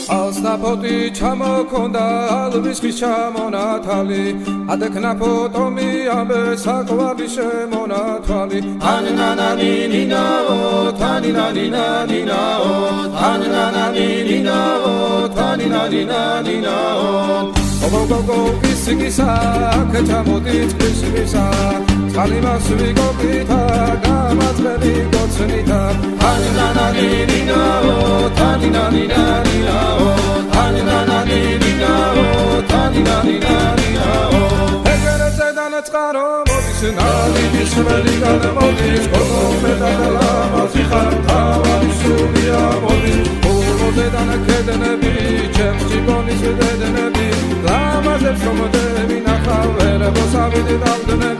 ალსნაფოტი ჩამოქონდა ალვის ხის ჩამონათალი ადექნა ფოტომი ამბე საყვარლი შემონათვალი თანინანანინინაო თანინანინანინაო თანინანანინინაო თანინანინანინაო გოგოგოგო კისკისა ქეჩამოდით კისკისა წყალიმასვი გოგითა გამაძღები გოცნითა თანინანანინინაო თანინანინანინაო თანინანანინინაო თანინანინანინაო ეგერზე დანაწყარო მოდის ნალიდის ველი გადამოდის გოგომე დადალამაზი ხარ თავარი სულია მოდის ულოდე დანაკედნები ჩემს ჯიბონის დედნები ლამაზებს რომდები ნახავ ვერებოს ავიდი დავდნები